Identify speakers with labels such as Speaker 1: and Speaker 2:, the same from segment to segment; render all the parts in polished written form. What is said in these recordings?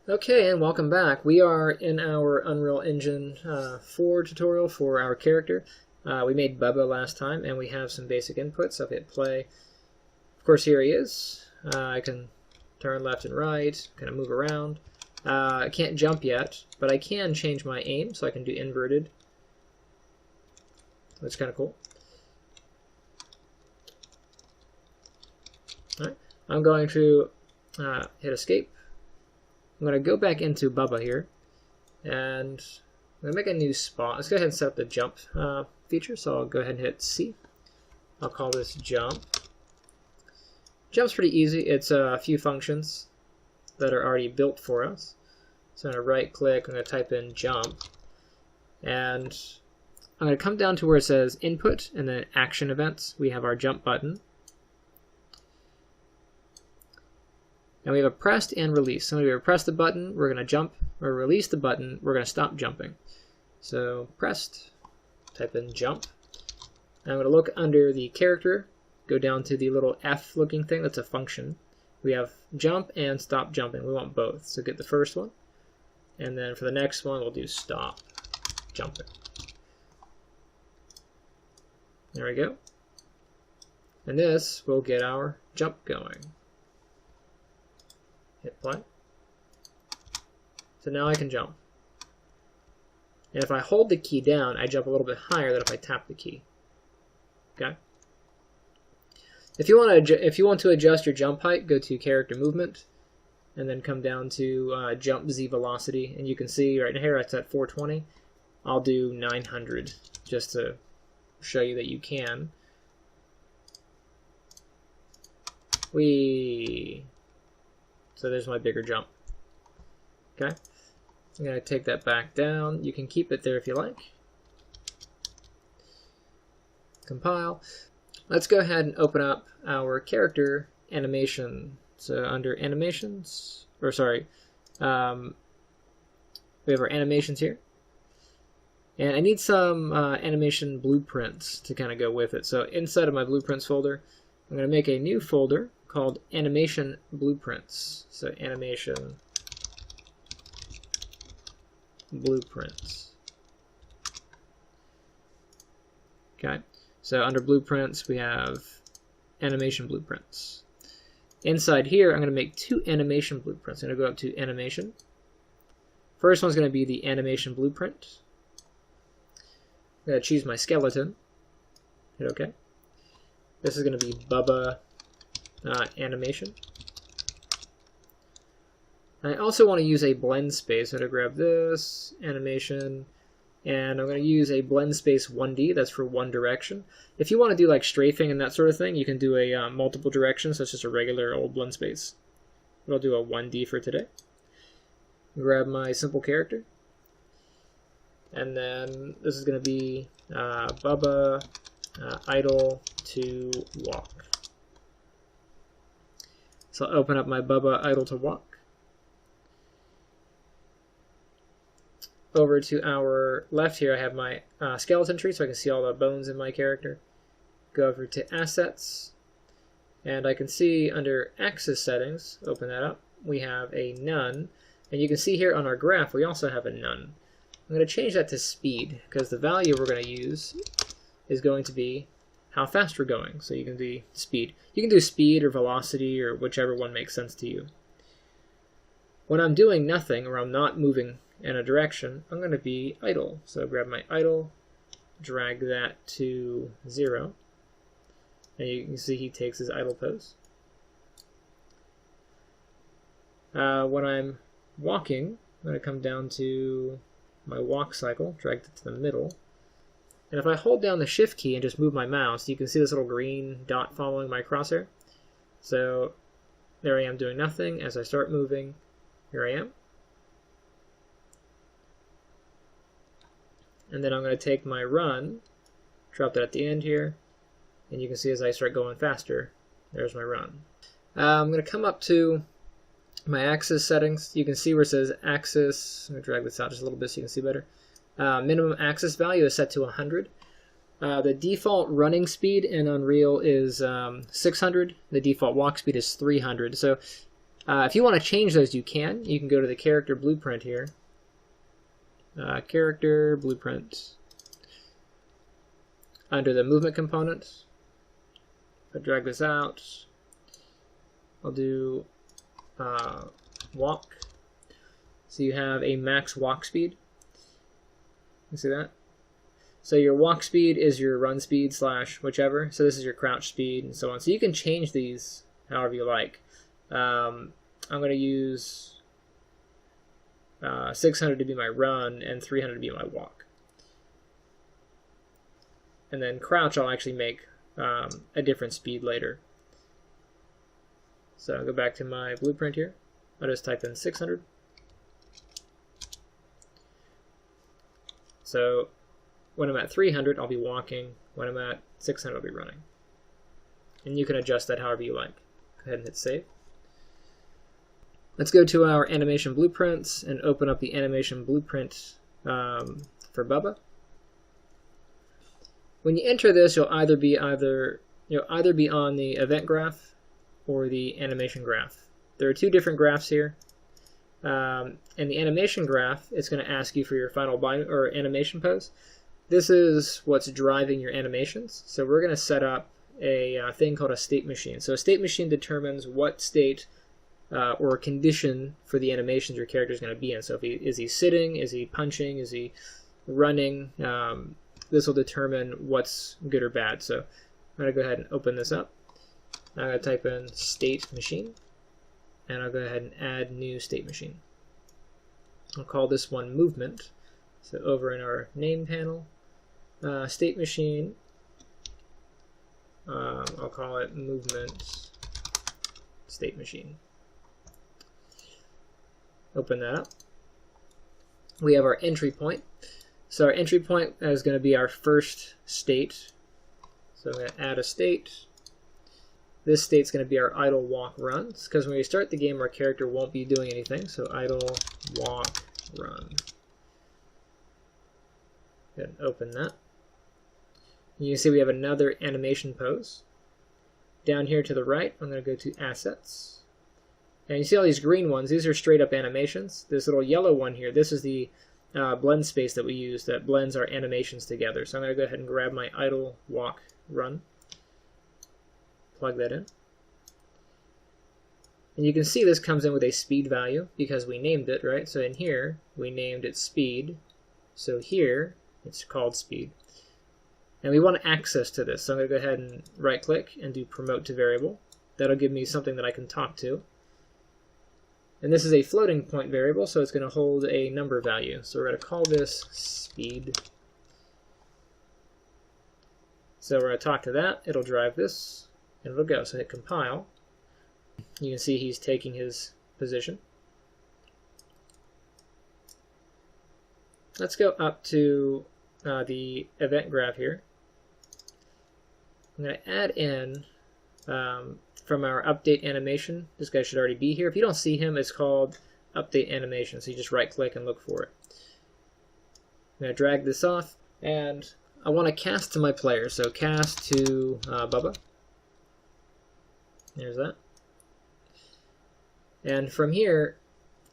Speaker 1: Okay, and welcome back. We are in our Unreal Engine 4 tutorial for our character. We made Bubba last time, and we have some basic inputs. I'll hit play. Of course, here he is. I can turn left and right, kind of move around. I can't jump yet, but I can change my aim, so I can do inverted. That's kind of cool. All right, I'm going to hit escape. I'm going to go back into Bubba here, and I'm going to make a new spot. Let's go ahead and set up the jump feature, so I'll go ahead and hit C. I'll call this jump. Jump's pretty easy. It's a few functions that are already built for us. So I'm going to right click, I'm going to type in jump, and I'm going to come down to where it says input and then action events. We have our jump button. And we have a pressed and release. So when we press the button, we're going to jump, or release the button, we're going to stop jumping. So pressed, type in jump. And I'm going to look under the character, go down to the little F looking thing, that's a function. We have jump and stop jumping. We want both. So get the first one. And then for the next one, we'll do stop jumping. There we go. And this will get our jump going. Hit play. So now I can jump. And if I hold the key down, I jump a little bit higher than if I tap the key. Okay. If you want to adjust your jump height, go to character movement, and then come down to jump Z velocity, and you can see right here it's at 420. I'll do 900 just to show you that you can. So there's my bigger jump. Okay, I'm going to take that back down. You can keep it there if you like. Compile. Let's go ahead and open up our character animation. So under animations, we have our animations here. And I need some animation blueprints to kind of go with it. So inside of my blueprints folder, I'm going to make a new folder called animation blueprints. So animation blueprints. Okay, so under blueprints we have animation blueprints. Inside here I'm going to make two animation blueprints. I'm going to go up to animation. First one's going to be the animation blueprint. I'm going to choose my skeleton. Hit OK. This is going to be Bubba animation. I also want to use a blend space. I'm going to grab this animation, and I'm going to use a blend space 1D. That's for one direction. If you want to do like strafing and that sort of thing, you can do a multiple directions. So it's just a regular old blend space. But I'll do a 1D for today. Grab my simple character, and then this is going to be Bubba idle to walk. So I'll open up my Bubba idle to walk. Over to our left here, I have my skeleton tree, so I can see all the bones in my character. Go over to assets, and I can see under axis settings, open that up, we have a none. And you can see here on our graph, we also have a none. I'm going to change that to speed, because the value we're going to use is going to be how fast we're going. So you can do speed. You can do speed or velocity or whichever one makes sense to you. When I'm doing nothing, or I'm not moving in a direction, I'm going to be idle. So grab my idle, drag that to 0, and you can see he takes his idle pose. When I'm walking, I'm going to come down to my walk cycle, drag it to the middle. And if I hold down the shift key and just move my mouse, you can see this little green dot following my crosshair. So there I am doing nothing. As I start moving, here I am. And then I'm going to take my run, drop that at the end here, and you can see as I start going faster, there's my run. I'm going to come up to my axis settings. You can see where it says axis. I'm going to drag this out just a little bit so you can see better. Minimum axis value is set to 100. The default running speed in Unreal is 600. The default walk speed is 300. So If you want to change those, you can. You can go to the character blueprint here. Character blueprint. Under the movement component, if I drag this out, I'll do walk. So you have a max walk speed. You see that? So your walk speed is your run speed / whichever. So this is your crouch speed and so on. So you can change these however you like. I'm going to use 600 to be my run and 300 to be my walk. And then crouch I'll actually make a different speed later. So I'll go back to my blueprint here. I'll just type in 600. So when I'm at 300, I'll be walking. When I'm at 600, I'll be running. And you can adjust that however you like. Go ahead and hit save. Let's go to our animation blueprints and open up the animation blueprint for Bubba. When you enter this, you'll either be on the event graph or the animation graph. There are two different graphs here. In the animation graph, it's going to ask you for your final animation pose. This is what's driving your animations. So we're going to set up a thing called a state machine. So a state machine determines what state or condition for the animations your character is going to be in. So is he sitting? Is he punching? Is he running? This will determine what's good or bad. So I'm going to go ahead and open this up. I'm going to type in state machine, and I'll go ahead and add new state machine. I'll call this one movement. So over in our name panel, state machine, I'll call it movement state machine. Open that up. We have our entry point. So our entry point is going to be our first state. So I'm going to add a state. This state's going to be our idle walk run, because when we start the game, our character won't be doing anything. So idle walk run. Go ahead and open that. You can see we have another animation pose. Down here to the right, I'm going to go to assets. And you see all these green ones, these are straight up animations. This little yellow one here, this is the blend space that we use that blends our animations together. So I'm going to go ahead and grab my idle walk run. Plug that in. And you can see this comes in with a speed value because we named it, right? So in here, we named it speed. So here, it's called speed. And we want access to this. So I'm going to go ahead and right click and do promote to variable. That'll give me something that I can talk to. And this is a floating point variable, so it's going to hold a number value. So we're going to call this speed. So we're going to talk to that. It'll drive this, and it'll go. So hit compile. You can see he's taking his position. Let's go up to the event graph here. I'm going to add in from our update animation. This guy should already be here. If you don't see him, it's called update animation. So you just right click and look for it. I'm going to drag this off, and I want to cast to my player. So cast to Bubba. There's that. And from here,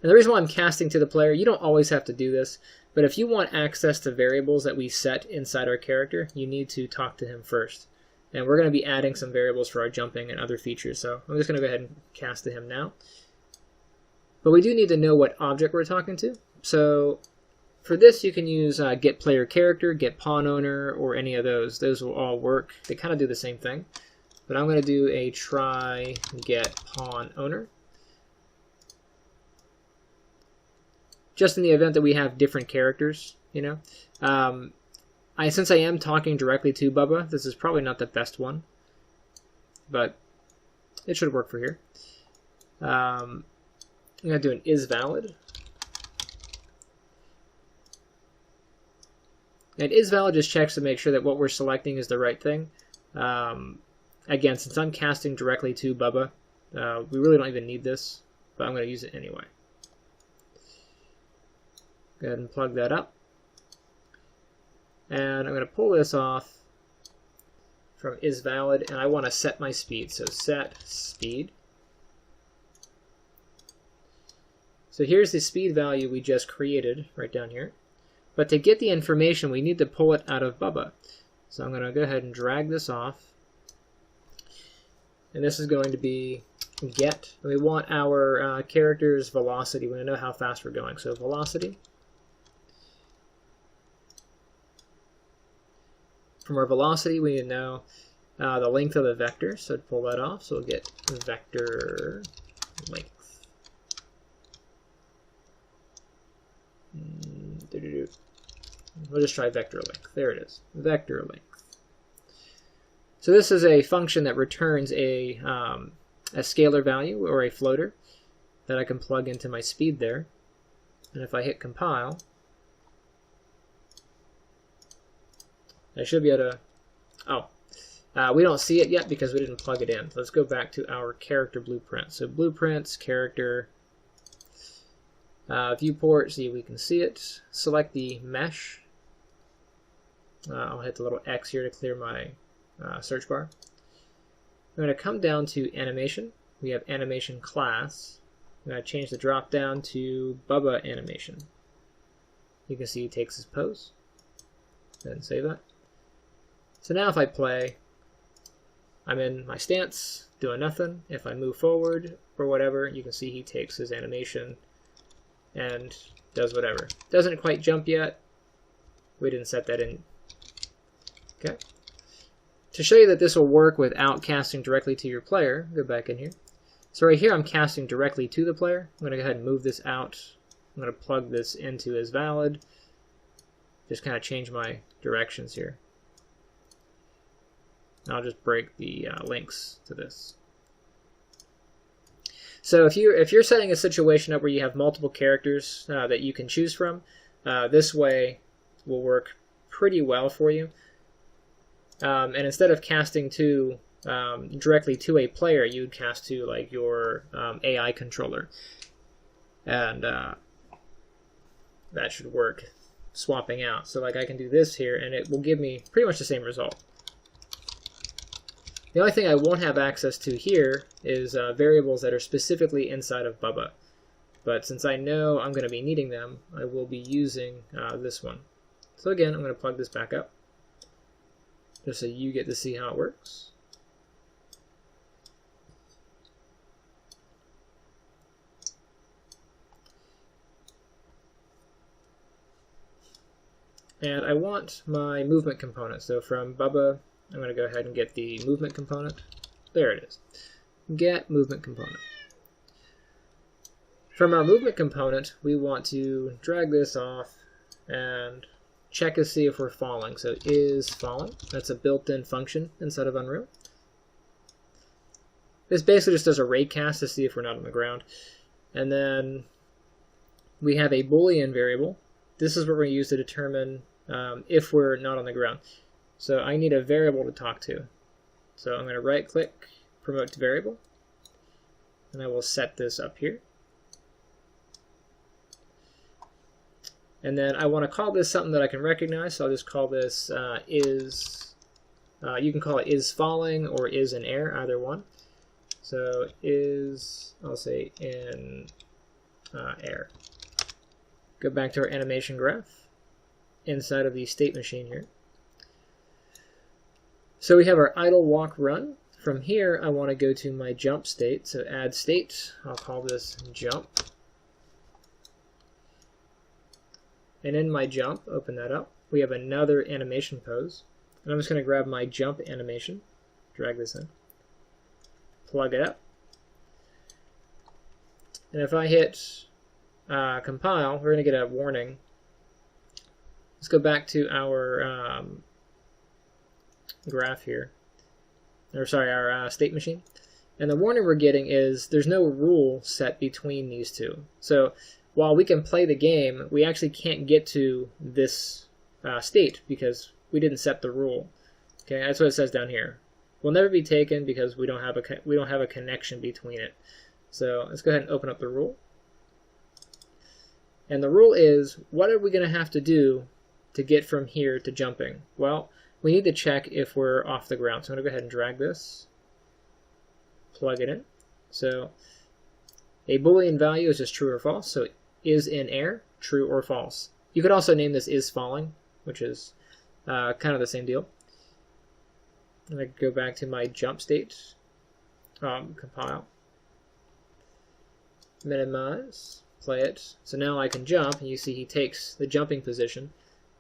Speaker 1: and the reason why I'm casting to the player, you don't always have to do this, but if you want access to variables that we set inside our character, you need to talk to him first. And we're going to be adding some variables for our jumping and other features, so I'm just going to go ahead and cast to him now. But we do need to know what object we're talking to. So for this, you can use get player character, get pawn owner, or any of those. Those will all work. They kind of do the same thing. But I'm going to do a try get pawn owner. Just in the event that we have different characters, you know. Since I am talking directly to Bubba, this is probably not the best one, but it should work for here. I'm going to do an is valid. And is valid just checks to make sure that what we're selecting is the right thing. Again, since I'm casting directly to Bubba, we really don't even need this, but I'm going to use it anyway. Go ahead and plug that up. And I'm going to pull this off from is valid, and I want to set my speed. So set speed. So here's the speed value we just created right down here. But to get the information, we need to pull it out of Bubba. So I'm going to go ahead and drag this off. And this is going to be get. And we want our character's velocity. We want to know how fast we're going. So velocity. From our velocity, we need to know the length of the vector. So to pull that off, so we'll get vector length. We'll just try vector length. There it is. Vector length. So this is a function that returns a scalar value or a floater that I can plug into my speed there. And if I hit compile, I should be able to... Oh, we don't see it yet because we didn't plug it in. Let's go back to our character blueprint. So blueprints, character, viewport, see if we can see it. Select the mesh. I'll hit the little X here to clear my search bar. I'm going to come down to animation. We have animation class. I'm going to change the drop down to Bubba animation. You can see he takes his pose. Go ahead and save that. So now if I play, I'm in my stance, doing nothing. If I move forward or whatever, you can see he takes his animation and does whatever. Doesn't quite jump yet. We didn't set that in. Okay. To show you that this will work without casting directly to your player, go back in here. So right here I'm casting directly to the player. I'm going to go ahead and move this out. I'm going to plug this into as valid. Just kind of change my directions here. I'll just break the links to this. So if you're setting a situation up where you have multiple characters that you can choose from, this way will work pretty well for you. And instead of casting to directly to a player, you would cast to like your AI controller, and that should work swapping out. So like I can do this here, and it will give me pretty much the same result. The only thing I won't have access to here is variables that are specifically inside of Bubba. But since I know I'm going to be needing them, I will be using this one. So again, I'm going to plug this back up, just so you get to see how it works. And I want my movement component. So from Bubba, I'm going to go ahead and get the movement component. There it is. Get movement component. From our movement component, we want to drag this off and check to see if we're falling. So is falling. That's a built-in function inside of Unreal. This basically just does a rate cast to see if we're not on the ground. And then we have a Boolean variable. This is what we're going to use to determine if we're not on the ground. So I need a variable to talk to. So I'm going to right-click, promote to variable, and I will set this up here. And then I want to call this something that I can recognize, so I'll just call this is, you can call it is falling or is in air, either one. So is, I'll say in air. Go back to our animation graph inside of the state machine here. So we have our idle, walk, run. From here, I want to go to my jump state. So add state. I'll call this jump. And in my jump, open that up, we have another animation pose. And I'm just going to grab my jump animation, drag this in, plug it up. And if I hit compile, we're going to get a warning. Let's go back to our graph here, or sorry, our state machine. And the warning we're getting is there's no rule set between these two. So while we can play the game, we actually can't get to this state because we didn't set the rule. Okay, that's what it says down here. Will never be taken because we don't have a connection between it. So let's go ahead and open up the rule. And the rule is, what are we going to have to do to get from here to jumping? Well, we need to check if we're off the ground. So I'm going to go ahead and drag this, plug it in. So A Boolean value is just true or false, so is in air, true or false. You could also name this is falling, which is kind of the same deal. And I go back to my jump state, compile, minimize, play it. So now I can jump, and you see he takes the jumping position,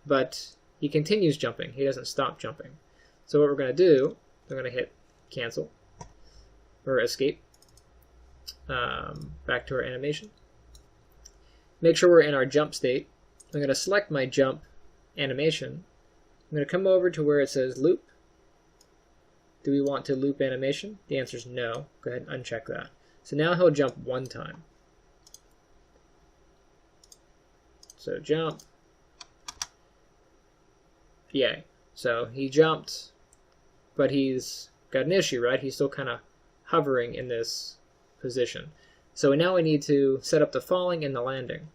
Speaker 1: but he continues jumping. He doesn't stop jumping. So what we're going to do, I'm going to hit cancel, or escape, back to our animation. Make sure we're in our jump state. I'm going to select my jump animation. I'm going to come over to where it says loop. Do we want to loop animation? The answer is no. Go ahead and uncheck that. So now he'll jump one time. So jump. Yay. So he jumped, but he's got an issue, right? He's still kind of hovering in this position. So now we need to set up the falling and the landing.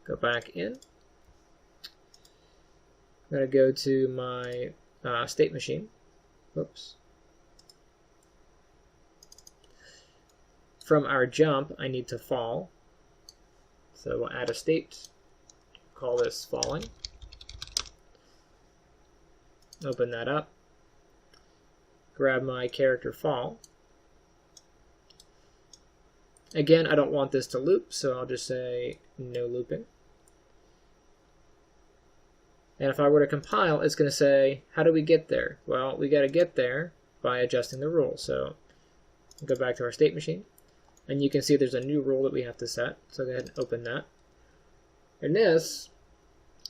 Speaker 1: Go back in. I'm going to go to my state machine. Whoops. From our jump, I need to fall. So we'll add a state. Call this falling. Open that up. Grab my character fall. Again, I don't want this to loop, so I'll just say no looping. And if I were to compile, it's going to say, how do we get there? Well, we got to get there by adjusting the rule. So go back to our state machine, and you can see there's a new rule that we have to set. So go ahead and open that. And this,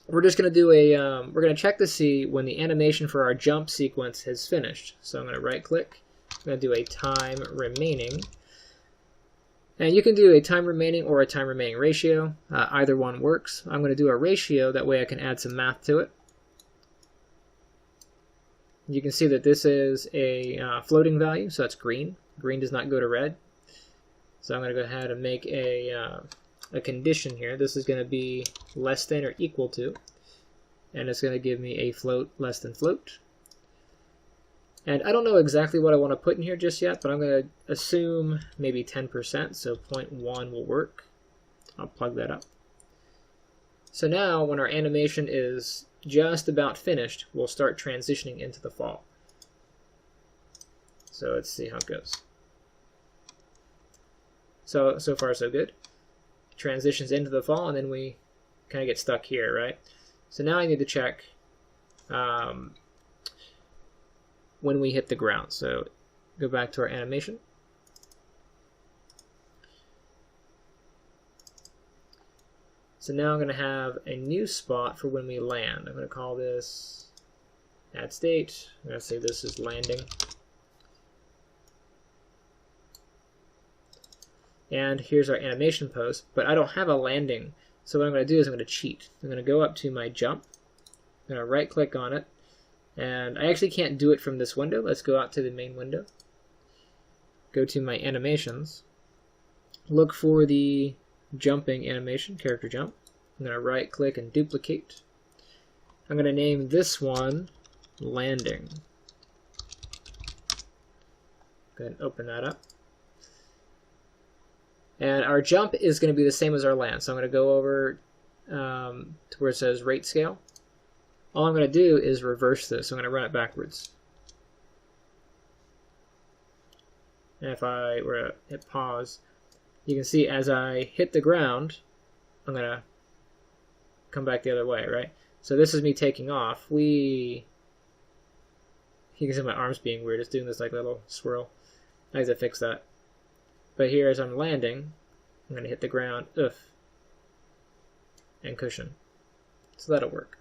Speaker 1: we're just going to do a, we're going to check to see when the animation for our jump sequence has finished. So I'm going to right click, I'm going to do a time remaining. And you can do a time remaining or a time remaining ratio. Either one works. I'm going to do a ratio, that way I can add some math to it. You can see that this is a floating value, so that's green. Green does not go to red. So I'm going to go ahead and make a condition here. This is going to be less than or equal to, and it's going to give me a float less than float. And I don't know exactly what I want to put in here just yet, but I'm going to assume maybe 10%, so 0.1 will work. I'll plug that up. So now when our animation is just about finished, we'll start transitioning into the fall. So let's see how it goes. So far so good. Transitions into the fall, and then we kind of get stuck here, right? So now I need to check when we hit the ground. So go back to our animation. So now I'm going to have a new spot for when we land. I'm going to call this add state. I'm going to say this is landing. And here's our animation post, but I don't have a landing. So what I'm going to do is I'm going to cheat. I'm going to go up to my jump. I'm going to right click on it. And I actually can't do it from this window. Let's go out to the main window. Go to my animations. Look for the jumping animation, character jump. I'm going to right click and duplicate. I'm going to name this one landing. Go ahead and open that up. And our jump is going to be the same as our land. So I'm going to go over to where it says rate scale. All I'm going to do is reverse this. I'm going to run it backwards. And if I were to hit pause, you can see as I hit the ground, I'm going to come back the other way, right? So this is me taking off. You can see my arms being weird. It's doing this like little swirl. I have to fix that. But here as I'm landing, I'm going to hit the ground, and cushion. So that'll work.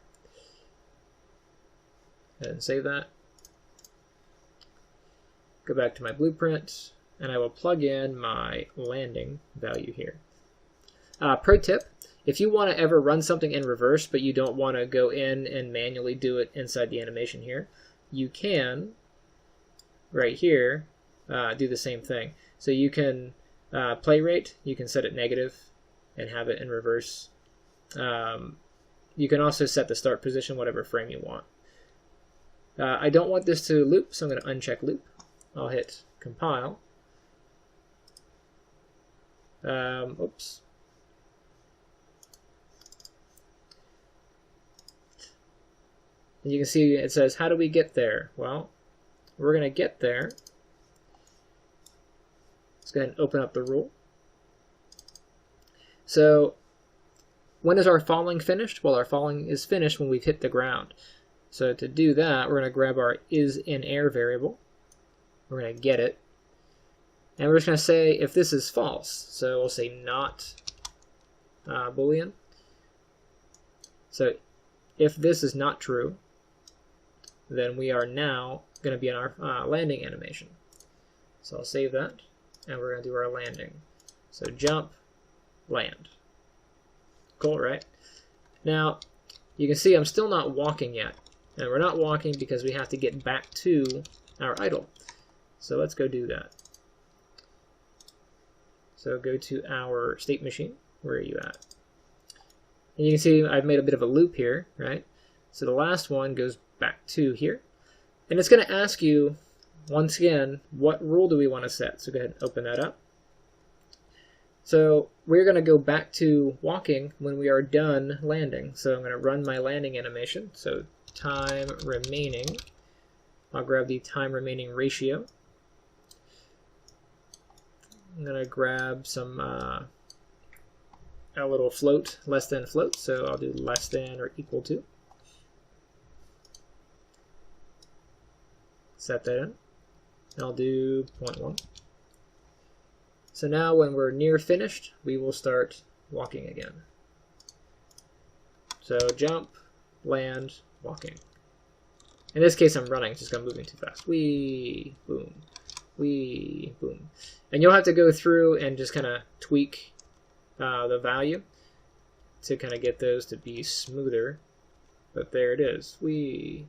Speaker 1: And save that. Go back to my blueprint, and I will plug in my landing value here. Pro tip, if you want to ever run something in reverse, but you don't want to go in and manually do it inside the animation here, you can, right here, do the same thing. So you can play rate, you can set it negative and have it in reverse. You can also set the start position, whatever frame you want. I don't want this to loop, so I'm going to uncheck loop. I'll hit compile. Oops. And you can see it says, how do we get there? Well, we're going to get there. Let's go ahead and open up the rule. So when is our falling finished? Well, our falling is finished when we've hit the ground. So to do that, we're going to grab our isInAir variable. We're going to get it. And we're just going to say if this is false. So we'll say not Boolean. So if this is not true, then we are now going to be in our landing animation. So I'll save that, and we're going to do our landing. So jump, land. Cool, right? Now, you can see I'm still not walking yet. And we're not walking because we have to get back to our idle. So let's go do that. So go to our state machine. Where are you at? And you can see I've made a bit of a loop here, right? So the last one goes back to here. And it's going to ask you, once again, what rule do we want to set? So go ahead and open that up. So we're going to go back to walking when we are done landing. So I'm going to run my landing animation. So time remaining. I'll grab the time remaining ratio. I'm going to grab some a little float, less than float. So I'll do less than or equal to. Set that in. And I'll do 0.1. So now when we're near finished, we will start walking again. So jump, land, walking. In this case, I'm running, just I'm moving too fast. Wee, boom, wee, boom. And you'll have to go through and just kind of tweak the value to kind of get those to be smoother. But there it is. Wee.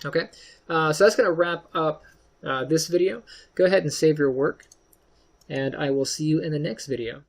Speaker 1: Okay, so that's going to wrap up this video. Go ahead and save your work, and I will see you in the next video.